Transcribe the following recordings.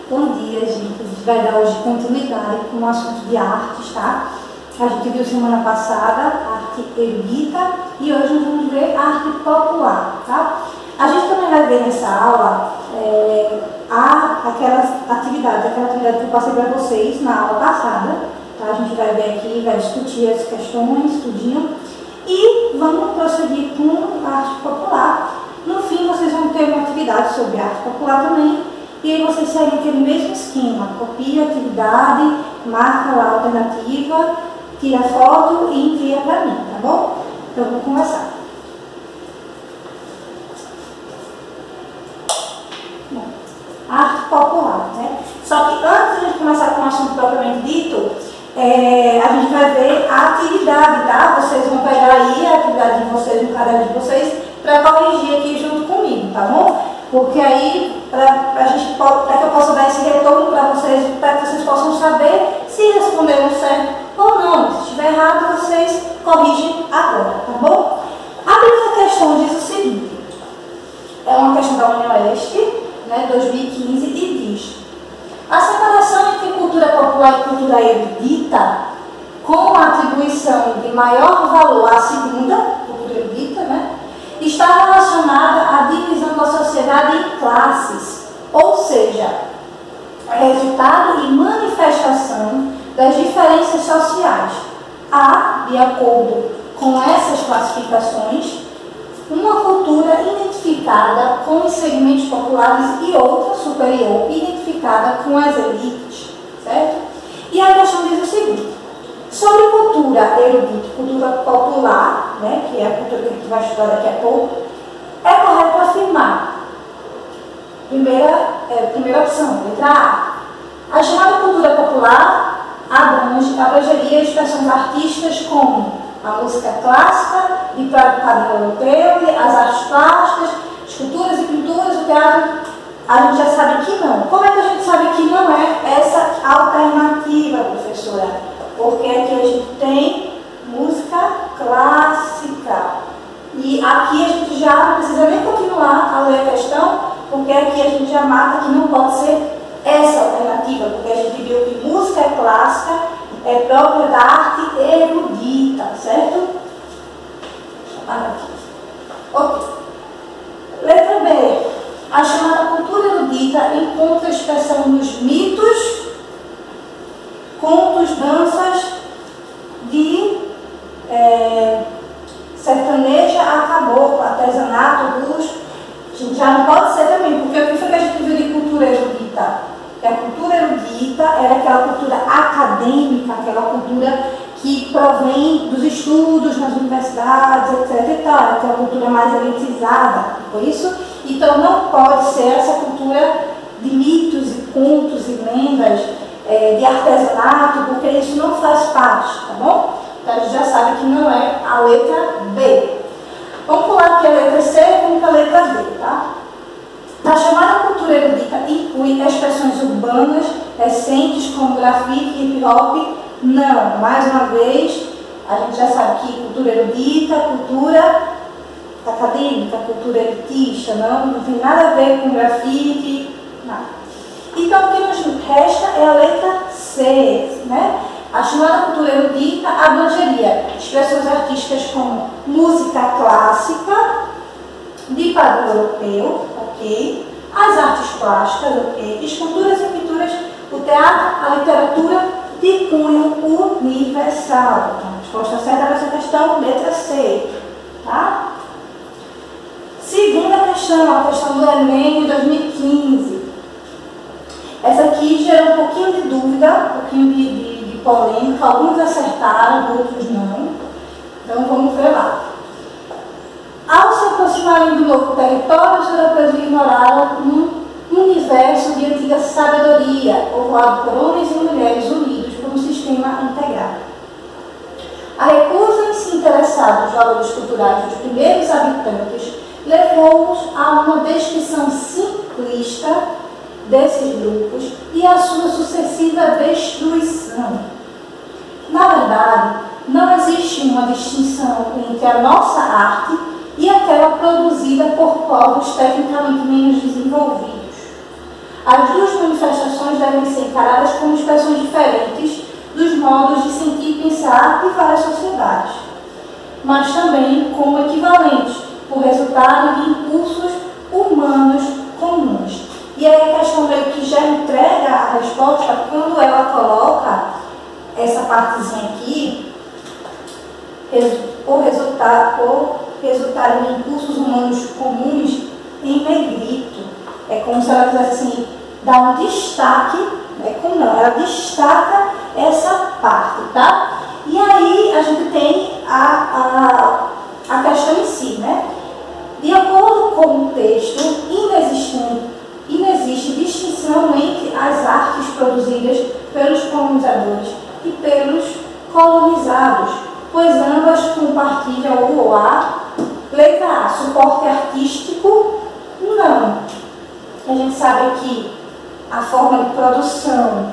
Bom dia, gente. A gente vai dar hoje continuidade com o assunto de artes, tá? A gente viu semana passada arte erudita e hoje nós vamos ver arte popular, tá? A gente também vai ver nessa aula aquela atividade que eu passei para vocês na aula passada, tá? A gente vai ver aqui, vai discutir as questões, tudinho, e vamos prosseguir com a arte popular. No fim, vocês vão ter uma atividade sobre arte popular também, e aí vocês seguem aquele mesmo esquema: copia a atividade, marca lá a alternativa, tira foto e envia para mim, tá bom? Então, vamos começar. Bom, arte popular, né? Só que antes de a gente começar com o assunto propriamente dito, a gente vai ver a atividade, tá? Vocês vão pegar aí a atividade de vocês no caderno de vocês para corrigir aqui junto comigo, tá bom? Porque aí, para que eu possa dar esse retorno para vocês, para que vocês possam saber se responderam certo ou não. Se estiver errado, vocês corrigem agora, tá bom? A primeira questão diz o seguinte: é uma questão da União Oeste, né, 2015, e diz: a separação entre cultura popular e cultura erudita, com a atribuição de maior valor à segunda, cultura erudita, né, está relacionada à divisão da sociedade em classes, ou seja, resultado e manifestação das diferenças sociais. Há, de acordo com essas classificações, uma cultura identificada com os segmentos populares e outra superior, identificada com as elites, certo? E a questão diz o seguinte: sobre cultura erudita, cultura popular, né, que é a cultura que a gente vai estudar daqui a pouco, é correto afirmar. Primeira opção, letra A. A chamada cultura popular abrangeria expressões artísticas como a música clássica, de padrão europeu, as artes plásticas, esculturas e pinturas, o teatro. A gente já sabe que não. Como é que a gente sabe que não é essa alternativa, professora? Porque aqui a gente tem música clássica. E aqui a gente já não precisa nem continuar a ler a questão, porque aqui a gente já mata que não pode ser essa alternativa, porque a gente viu que música clássica é própria da arte erudita, certo? Aqui. Ok. Letra B. A chamada cultura erudita encontra expressão nos mitos, contos, danças de sertaneja a caboclo, artesanato, luz. A gente já não pode ser também, porque o que foi que a gente viu de cultura erudita? Que a cultura erudita era aquela cultura acadêmica, aquela cultura que provém dos estudos nas universidades, etc. e tal, aquela cultura mais elitizada, por isso? Então não pode ser essa cultura de mitos e contos e lendas, de artesanato, porque isso não faz parte, tá bom? Então a gente já sabe que não é a letra B. Vamos pular aqui a letra C e vamos para a letra D, tá? A chamada cultura erudita inclui expressões urbanas recentes como grafite e hip hop? Não. Mais uma vez, a gente já sabe que cultura erudita, cultura acadêmica, cultura elitista, não tem nada a ver com grafite, nada. Então, o que nos resta é a letra C, né? A chamada cultura erudita abrangeria expressões artísticas como música clássica, de padrão europeu, ok? As artes plásticas, ok? Esculturas e pinturas, o teatro, a literatura de cunho universal. Então, a resposta certa para essa questão, letra C, tá? Segunda questão, a questão do Enem de 2015. Essa aqui gerou um pouquinho de dúvida, um pouquinho de polêmica. Alguns acertaram, outros não. Então, vamos ver lá. Ao se aproximarem do novo território, os europeus ignoraram um universo de antiga sabedoria, povoado por homens e mulheres unidos por um sistema integrado. A recusa em se interessar nos valores culturais dos primeiros habitantes levou-os a uma descrição simplista desses grupos e a sua sucessiva destruição. Na verdade, não existe uma distinção entre a nossa arte e aquela produzida por povos tecnicamente menos desenvolvidos. As duas manifestações expressões devem ser encaradas como expressões diferentes dos modos de sentir e pensar de várias sociedades, mas também como equivalentes, por resultado de impulsos humanos comuns. E aí a questão meio que já entrega a resposta quando ela coloca essa partezinha aqui, por resultar em impulsos humanos comuns em negrito. É como se ela quisesse assim, dar um destaque, ela destaca essa parte, tá? E aí a gente tem a questão em si, né? De acordo com o texto, inexiste distinção entre as artes produzidas pelos colonizadores e pelos colonizados, pois ambas compartilham o letra A, suporte artístico, não. A gente sabe que a forma de produção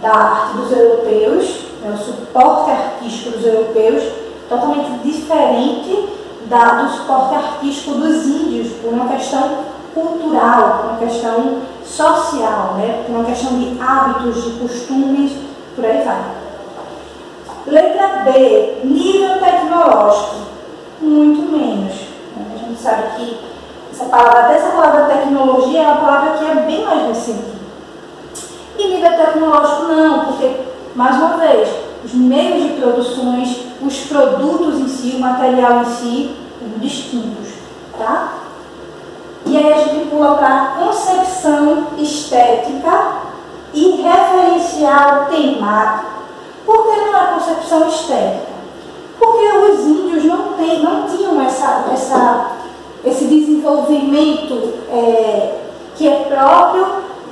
da arte dos europeus, o suporte artístico dos europeus, totalmente diferente do suporte artístico dos índios, por uma questão cultural, por uma questão social, por uma questão de hábitos, de costumes, por aí vai. Letra B, nível tecnológico, muito menos. A gente sabe que essa palavra tecnologia é uma palavra que é bem mais recente. E nível tecnológico não, porque, mais uma vez, os meios de produções, os produtos em si, o material em si, são distintos, tá? E aí a gente pula para a concepção estética e referencial temático. Por que não é concepção estética? Porque os índios não tinham esse desenvolvimento que é próprio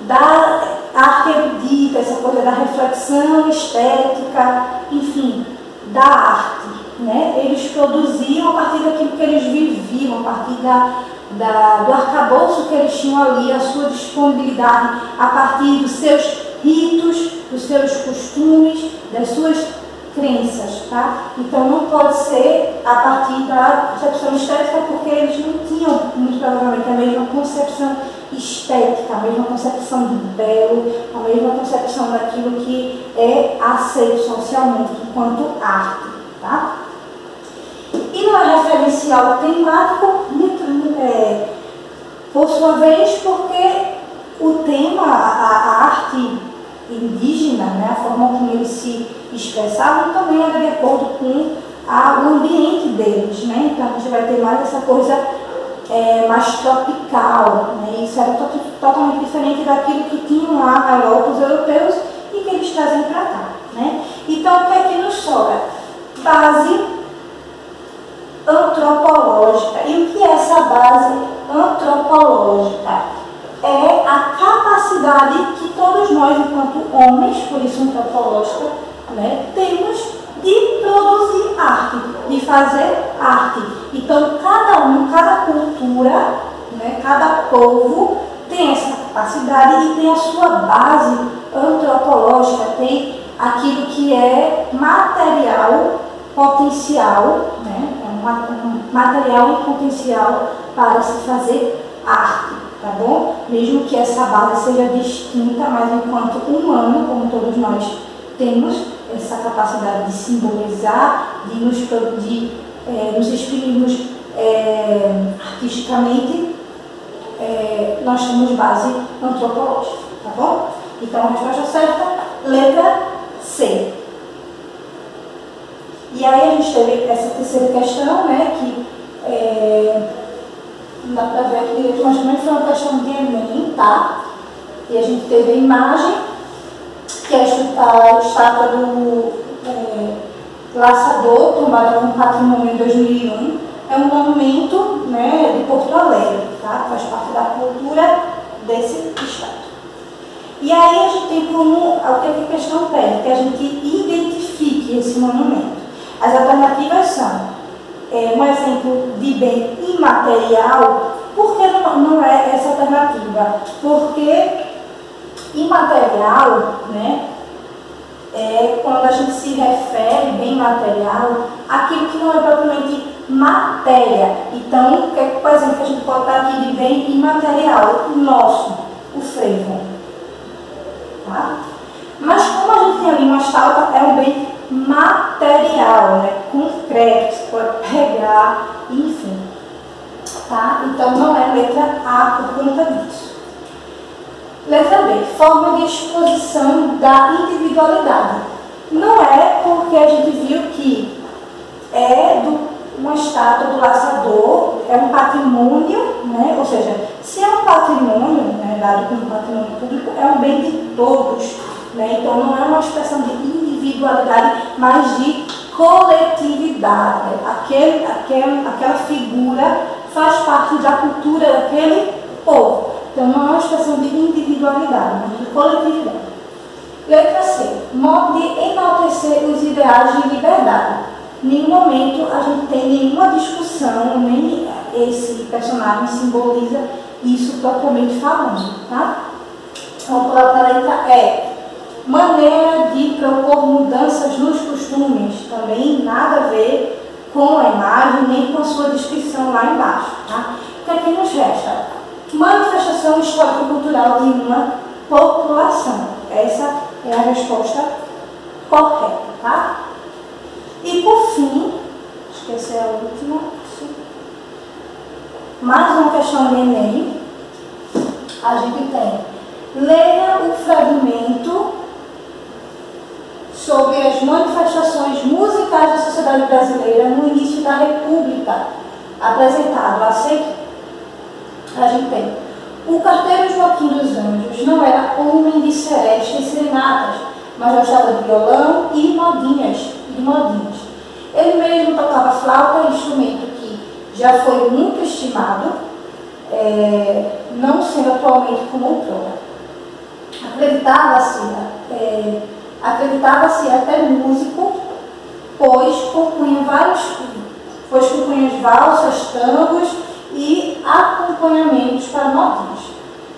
da arte erudita, essa coisa da reflexão estética, enfim, da arte, né? Eles produziam a partir daquilo que eles viviam, a partir do arcabouço que eles tinham ali, a sua disponibilidade, a partir dos seus ritos, dos seus costumes, das suas crenças, tá? Então não pode ser a partir da concepção estética, porque eles não tinham, muito provavelmente, a mesma concepção estética, a mesma concepção de belo, a mesma concepção daquilo que é aceito socialmente enquanto arte, tá? E não é referencial temático, por sua vez, porque o tema, a arte indígena, né, a forma como eles se expressavam também era de acordo com o ambiente deles, né? Então a gente vai ter mais essa coisa mais tropical, né? Isso era totalmente diferente daquilo que tinham lá na Europa os europeus e que eles trazem para cá, né? Então o que é que nos sobra? Base antropológica. E o que é essa base antropológica? É a capacidade que todos nós, enquanto homens, por isso antropológica, né, temos de produzir arte, de fazer arte. Então, cada cultura, né, cada povo tem essa capacidade e tem a sua base antropológica, tem aquilo que é material, potencial, né, material e potencial para se fazer arte. Tá bom? Mesmo que essa base seja distinta, mas enquanto humano, como todos nós temos essa capacidade de simbolizar, de nos exprimirmos artisticamente, nós temos base antropológica, tá bom? Então a resposta certa, letra C. E aí a gente teve essa terceira questão, né, que não dá para ver aqui direito, mas também foi uma questão de Enem, tá? E a gente teve a imagem, que é a estátua do laçador, tombada no patrimônio em 2001. É um monumento, né, de Porto Alegre, tá? Faz parte da cultura desse estado. E aí a gente tem como, o que a questão pede? Que a gente identifique esse monumento. As alternativas são um exemplo de bem imaterial. Por que não é essa alternativa? Porque imaterial, né, é quando a gente se refere bem material àquilo que não é propriamente matéria. Então, por exemplo, que a gente pode estar aqui de bem imaterial, o nosso, o frevo. Tá? Mas como a gente tem ali uma estátua, é um bem material, né? Concreto, você pode pegar, enfim. Tá? Então não é letra A por conta disso. Letra B, forma de exposição da individualidade. Não é porque a gente viu que é uma estátua do laçador, é um patrimônio, né? Ou seja, se é um patrimônio, né, dado como patrimônio público, é um bem de todos. Né? Então não é uma expressão de individualidade, mas de coletividade. Né? Aquela figura faz parte da cultura daquele povo. Então não é uma expressão de individualidade, mas de coletividade. Letra C. Modo de enaltecer os ideais de liberdade. Em nenhum momento a gente tem nenhuma discussão, nem esse personagem simboliza isso propriamente falando. Tá? Vamos pular para a letra E. Maneira de propor mudanças nos costumes. Também nada a ver com a imagem, nem com a sua descrição lá embaixo. Tá? O que é que nos resta? Manifestação histórico-cultural de uma população. Essa é a resposta correta. Tá? E por fim, esqueci a última, mais uma questão de Enem. A gente tem: leia o fragmento sobre as manifestações musicais da sociedade brasileira no início da República, apresentado a seguir. A gente tem: o carteiro Joaquim dos Anjos não era homem de seresta e serenatas, mas gostava de violão e modinhas. Ele mesmo tocava flauta, instrumento que já foi muito estimado, não sendo atualmente como outrora. Acreditava-se até músico, pois compunha valsas, tangos e acompanhamentos para modinhas.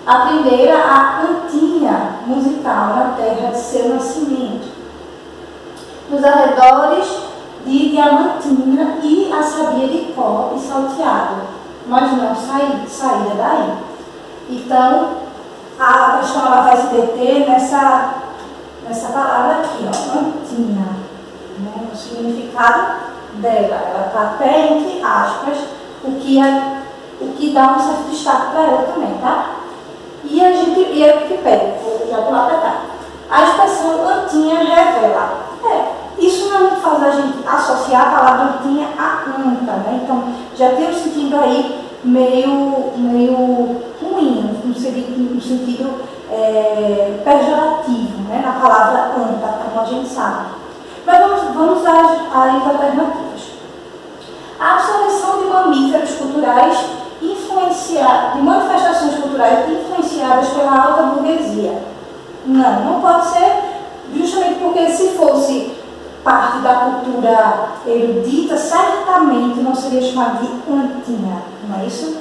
Aprendera a cantinha musical na terra de seu nascimento, nos arredores de Diamantina, e a sabia de cor e salteado, mas não saíra daí. Então, a questão ela vai se deter nessa palavra aqui, ó, mantinha, né, o significado dela. Ela está até entre aspas, o que dá um certo destaque para ela também, tá? E a que pega, vou já pular para cá. A expressão antinha revela. Isso não faz a gente associar a palavra antinha a anta, né? Então, já tem um sentido aí meio ruim, no sentido pejorativo, né? Na palavra anta, como a gente sabe. Mas vamos às alternativas. A absorção de mamíferos culturais de manifestações culturais influenciadas pela alta burguesia. Não pode ser, justamente porque se fosse parte da cultura erudita, certamente não seria chamado de antinha, não é isso?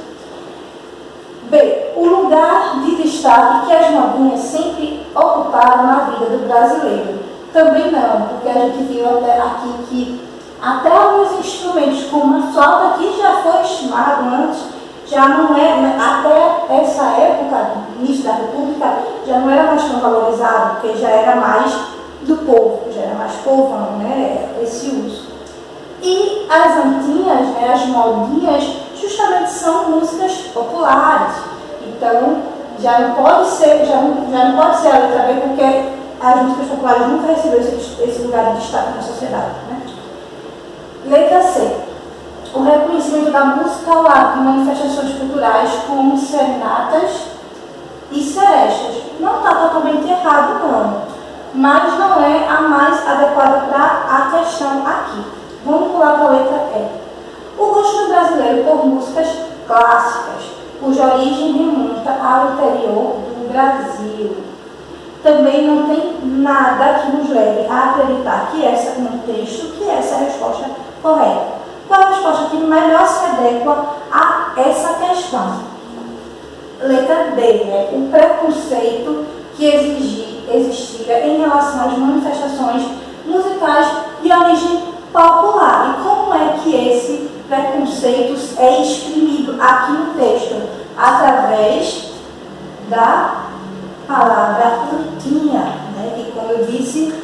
B. O lugar de destaque que as modinhas sempre ocuparam na vida do brasileiro. Também não, porque a gente viu até aqui que até alguns instrumentos, como a flauta, que já foi estimado antes, já não é, até essa época, início da República, já não era mais tão valorizado, porque já era mais do povo, já era mais povão, né, esse uso. E as antinhas, né, as modinhas, justamente são músicas populares. Então, já não pode ser a letra B, porque as músicas populares nunca receberam esse lugar de destaque na sociedade, né? Letra C. O reconhecimento da música ao lado de manifestações culturais como serenatas e serestas. Não está totalmente errado, não. Mas não é a mais adequada para a questão aqui. Vamos pular para a letra E. O gosto do brasileiro por músicas clássicas, cuja origem remonta ao interior do Brasil. Também não tem nada que nos leve a acreditar que essa é a resposta correta. Qual é a resposta que melhor se adequa a essa questão? Letra D, né? O preconceito que existia em relação às manifestações musicais de origem popular. E como é que esse preconceito é exprimido aqui no texto? Através da palavra antinha, né, que como eu disse,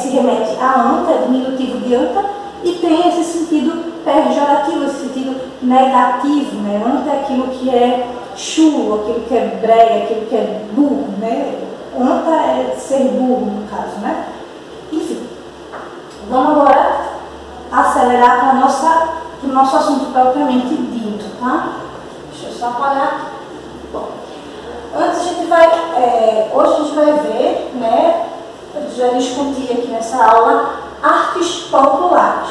se remete a anta, é diminutivo de anta, e tem esse sentido pejorativo, esse sentido negativo, né? Anta é aquilo que é chulo, aquilo que é breia, aquilo que é burro, né? Anta é ser burro, no caso, né? Enfim, vamos agora acelerar para o nosso assunto propriamente dito, tá? Deixa eu só apagar. Bom, antes a gente vai, hoje a gente vai ver, né? Eu já discuti aqui nessa aula, artes populares.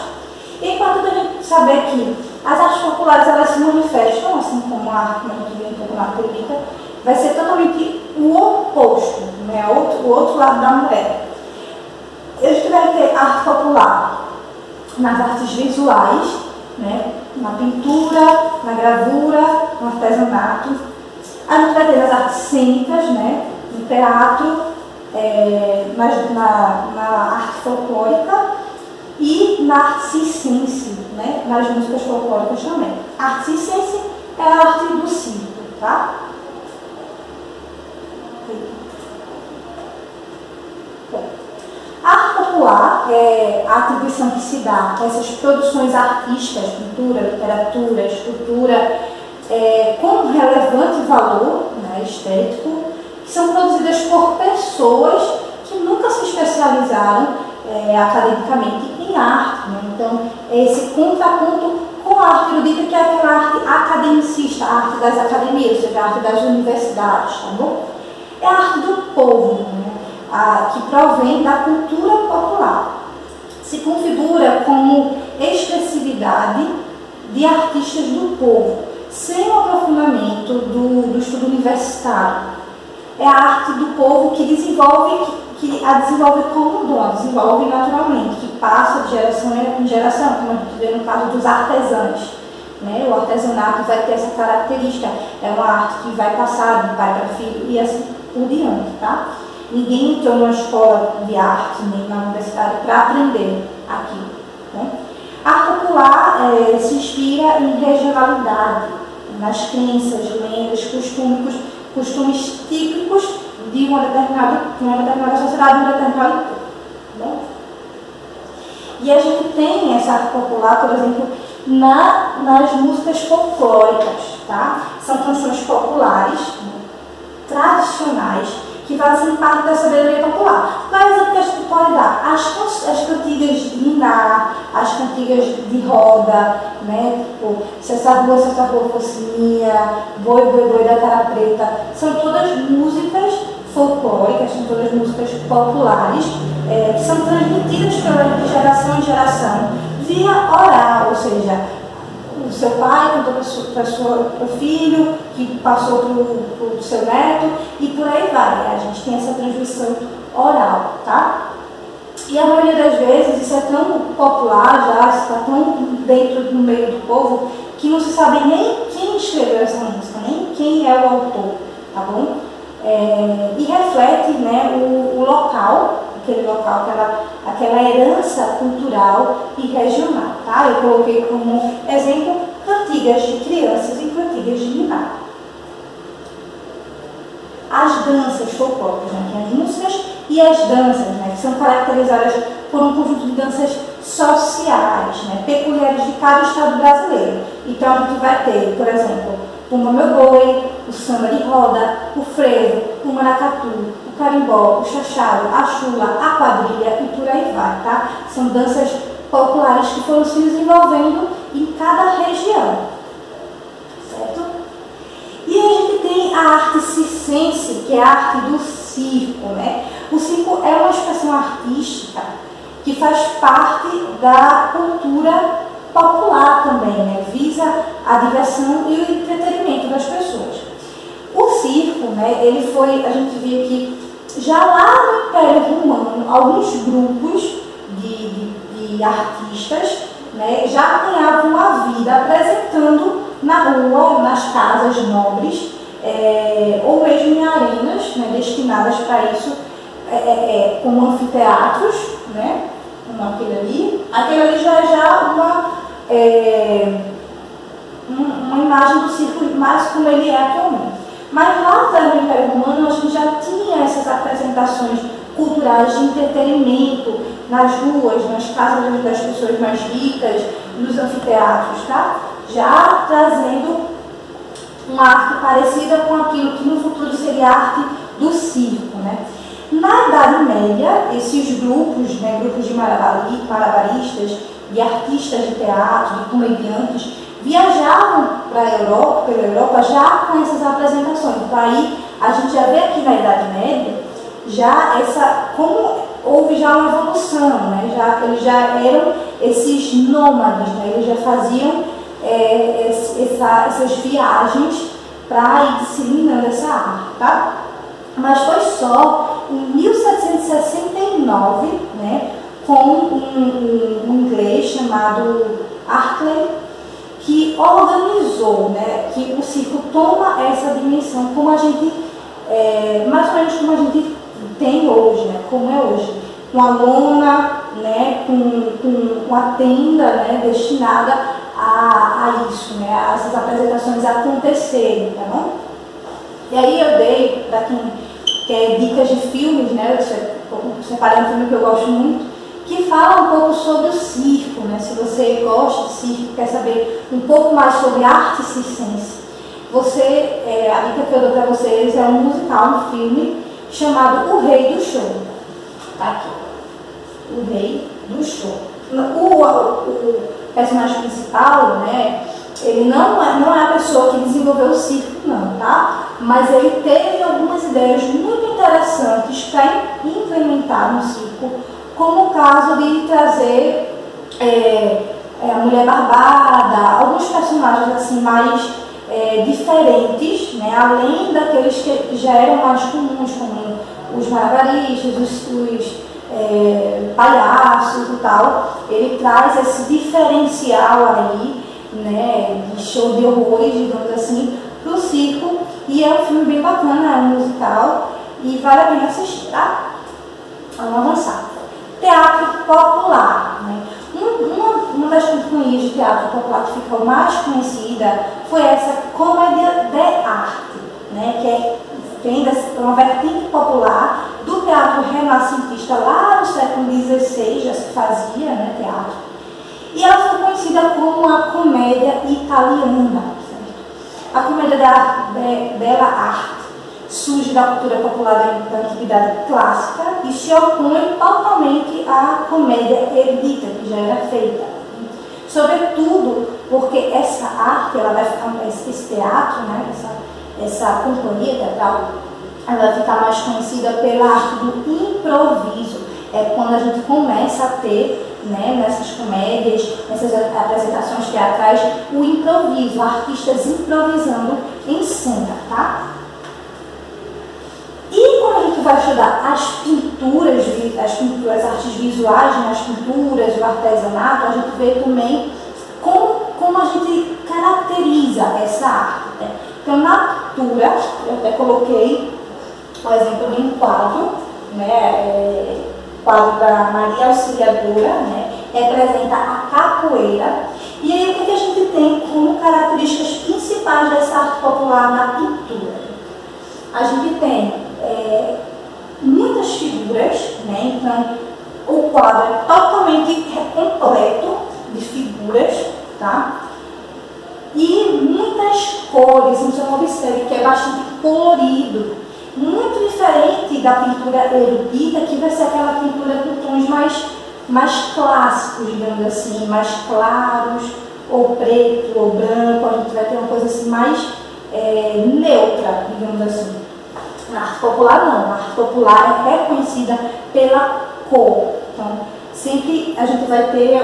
E é importante a gente saber que as artes populares, elas se manifestam, assim como a arte popular acredita, vai ser totalmente o oposto, né? O outro lado da moeda. A gente vai ter arte popular nas artes visuais, né? Na pintura, na gravura, no artesanato. A gente vai ter nas artes cênicas, né? No teatro, na arte folclórica e na arte circense, né? Nas músicas folclóricas também. A arte circense é a arte do circo, tá? Bom, a arte popular é a atribuição que se dá a essas produções artísticas, pintura, literatura, escultura, com relevante valor, né, estético, que são produzidas por pessoas que nunca se especializaram academicamente em arte, né? Então, esse contraponto com a arte erudita, que é aquela arte academicista, a arte das academias, ou seja, a arte das universidades, tá bom? É a arte do povo, né? Que provém da cultura popular. Se configura como expressividade de artistas do povo, sem o aprofundamento do estudo universitário. É a arte do povo que a desenvolve como dom, desenvolve naturalmente, que passa de geração em geração, como a gente vê no caso dos artesãos, né? O artesanato vai ter essa característica, é uma arte que vai passar de pai para filho e assim por diante, tá? Ninguém entrou numa escola de arte, nem na universidade, para aprender aquilo, né? A arte popular se inspira em regionalidade, nas crenças, lendas, costumes típicos de uma determinada sociedade, de um determinado povo. Né? E a gente tem essa arte popular, por exemplo, nas músicas folclóricas, tá? São canções populares, né, tradicionais, que fazem parte da sabedoria popular. Qual é o exemplo que a gente pode dar? As cantigas de niná, as cantigas de roda, né? Tipo, se essa rua fosse minha, boi, boi, boi da cara preta. São todas músicas folclóricas, são todas músicas populares, que são transmitidas de geração em geração, via oral, ou seja, o seu pai contou para o filho, que passou para o seu neto, e por aí vai. A gente tem essa transmissão oral, tá? E a maioria das vezes isso é tão popular já, está tão dentro do meio do povo, que não se sabe nem quem escreveu essa música, nem quem é o autor, tá bom? E reflete, né, o local, aquele local, aquela herança cultural e regional, tá? Eu coloquei como exemplo cantigas de crianças e cantigas de niná. As danças folclóricas, né, que as músicas e as danças, né, que são caracterizadas por um conjunto de danças sociais, né, peculiares de cada estado brasileiro. Então a gente vai ter, por exemplo, o Meu Boi, o samba de roda, o frevo, o maracatu, o carimbó, o chachado, a chula, a quadrilha e por aí vai, tá? São danças populares que foram se desenvolvendo em cada região, certo? E a gente tem a arte circense, que é a arte do circo, né? O circo é uma expressão artística que faz parte da cultura popular também, né? Visa a diversão e o entretenimento das pessoas. O circo, né, ele foi, a gente vê que já lá no Império Romano, alguns grupos de artistas, né, já ganhavam a vida apresentando na rua, nas casas nobres, ou mesmo em arenas, né, destinadas para isso, como anfiteatros, né, como aquele ali. Aquele ali já é uma imagem do circo mais como ele é atualmente. Mas lá atrás no Império Romano a gente já tinha essas apresentações culturais de entretenimento nas ruas, nas casas das pessoas mais ricas, nos anfiteatros, tá? Já trazendo uma arte parecida com aquilo que no futuro seria a arte do circo, né? Na Idade Média, esses grupos, né, grupos de malabaristas, de artistas de teatro, de comediantes, viajavam pela Europa já com essas apresentações. Então aí a gente já vê aqui na Idade Média, como houve já uma evolução, né? Eles já eram esses nômades, né? Eles já faziam essas viagens para ir disseminando essa arte, tá? Mas foi só em 1769, né, com um inglês chamado Hartley, que organizou, né, que o circo toma essa dimensão como a gente, mais ou menos como a gente tem hoje, né, como é hoje, com a lona, né, com a tenda, né, destinada a isso, né, a essas apresentações acontecerem, tá bom? E aí eu dei, para quem quer dicas de filmes, né, eu separei um filme que eu gosto muito, que fala um pouco sobre o circo, né, se você gosta de circo, quer saber um pouco mais sobre arte circense, a dica que eu dou para vocês é um musical, um filme chamado O Rei do Show. Tá aqui. O Rei do Show. O personagem principal, né, ele não é a pessoa que desenvolveu o circo, não, tá? Mas ele teve algumas ideias muito interessantes para implementar no circo, como o caso de trazer a Mulher Barbada, alguns personagens assim mais diferentes, né? Além daqueles que já eram mais comuns, como os malabaristas, os palhaços e tal. Ele traz esse diferencial aí, né, de show de horrores, digamos assim, para o circo, e é um filme bem bacana, é um musical e vale a pena assistir, tá? Vamos avançar. Teatro popular, né? Uma das companhias de teatro popular que ficou mais conhecida foi essa Comédia de Arte, né, que vem uma vertente popular do teatro renascentista lá no século XVI, já se fazia, né, teatro, e ela foi conhecida como a comédia italiana. Certo? A comédia bela arte surge da cultura popular da antiguidade clássica e se opõe totalmente à comédia erudita que já era feita. Sobretudo porque essa arte, ela vai ficar, esse teatro, né, essa companhia teatral, ela vai ficar mais conhecida pela arte do improviso. É quando a gente começa a ter, né, nessas comédias, nessas apresentações teatrais, o improviso, artistas improvisando em cena, tá? E quando a gente vai estudar as pinturas, as artes visuais, né, as pinturas, o artesanato, a gente vê também como a gente caracteriza essa arte, né? Então, na pintura, eu até coloquei o exemplo de um quadro, né, quadro da Maria Auxiliadora, né, representa a capoeira. E aí, o que a gente tem como características principais dessa arte popular na pintura? A gente tem muitas figuras, né, então o quadro é totalmente completo de figuras, tá? E muitas cores, então observe que é bastante colorido, muito diferente da pintura erudita, que vai ser aquela pintura com tons mais clássicos, digamos assim, mais claros, ou preto, ou branco. A gente vai ter uma coisa assim mais neutra, digamos assim. Na arte popular não, a arte popular é reconhecida pela cor. Então, sempre a gente vai ter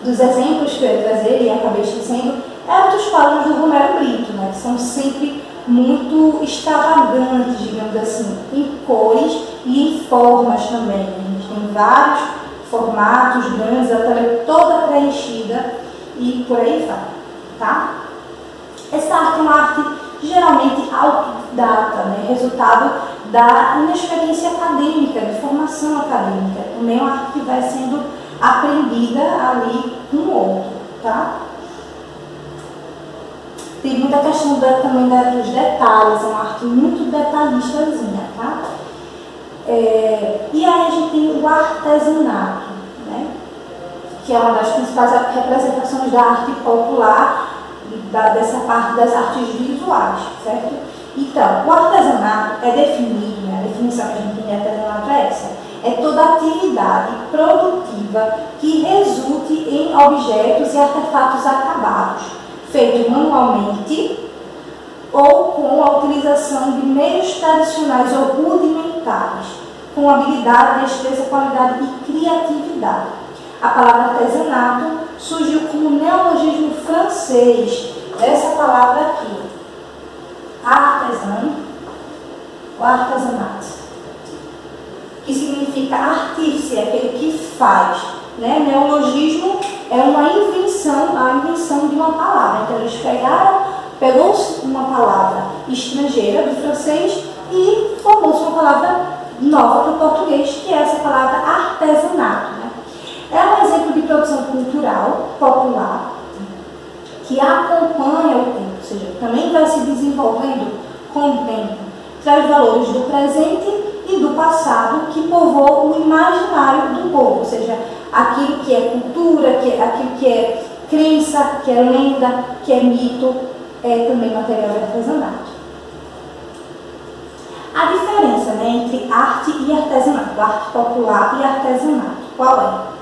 dos exemplos que eu ia trazer, e acabei esquecendo, é dos quadros do Romero Brito, né, que são sempre muito extravagantes, digamos assim, em cores e em formas também. A gente tem vários formatos grandes, a tela é toda preenchida e por aí vai, tá? Essa arte é uma arte geralmente autodidata, né, resultado da inexperiência acadêmica, de formação acadêmica. Também é uma arte que vai sendo aprendida ali com o outro, tá? tem muita questão também dos detalhes, é uma arte muito detalhistazinha, tá? E aí a gente tem o artesanato, né? Que é uma das principais representações da arte popular, dessa parte das artes visuais, certo? Então, o artesanato é definido, né? A definição que a gente tem de artesanato é essa: é toda atividade produtiva que resulte em objetos e artefatos acabados, feito manualmente ou com a utilização de meios tradicionais ou rudimentares, com habilidade, destreza, qualidade e criatividade. A palavra artesanato surgiu como neologismo francês dessa palavra aqui, artesano, ou artesanato, que significa artífice, é aquele que faz, né? Neologismo é uma invenção, a invenção de uma palavra. Então eles pegou-se uma palavra estrangeira do francês e formou-se uma palavra nova para o português, que é essa palavra artesanato, né? É um exemplo de produção cultural popular que acompanha o tempo, ou seja, também vai se desenvolvendo com o tempo, traz valores do presente e do passado que povoam o imaginário do povo, ou seja, aquilo que é cultura, aquilo que é crença, que é lenda, que é mito, é também material de artesanato. A diferença, né, entre arte e artesanato, arte popular e artesanato, qual é?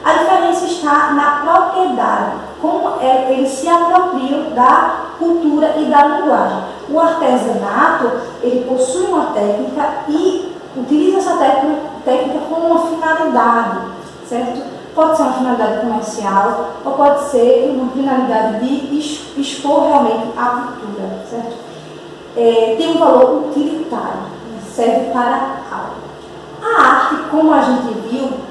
A diferença está na propriedade, como eles se apropriam da cultura e da linguagem. O artesanato, ele possui uma técnica e utiliza essa técnica com uma finalidade, certo? Pode ser uma finalidade comercial ou pode ser uma finalidade de expor realmente a cultura, certo? Tem um valor utilitário, serve para algo. A arte, como a gente viu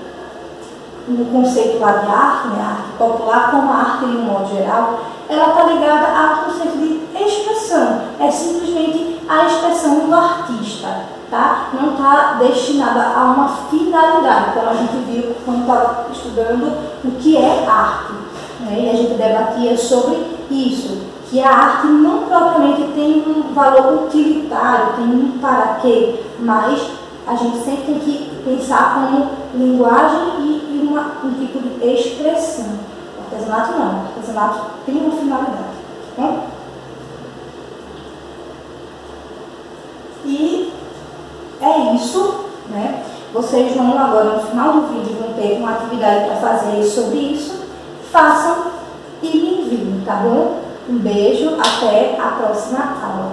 no conceito lá de arte, né, a arte popular, como a arte de um modo geral, ela está ligada ao conceito de expressão, é simplesmente a expressão do artista, tá? Não está destinada a uma finalidade, como a gente viu quando estava estudando o que é arte, né? E a gente debatia sobre isso, que a arte não propriamente tem um valor utilitário, tem um para quê, mas a gente sempre tem que pensar como linguagem e um tipo de expressão. O artesanato não, o artesanato tem uma finalidade, tá bom? E é isso, né? Vocês vão agora, no final do vídeo, vão ter uma atividade para fazer sobre isso. Façam e me enviem, tá bom? Um beijo, até a próxima aula.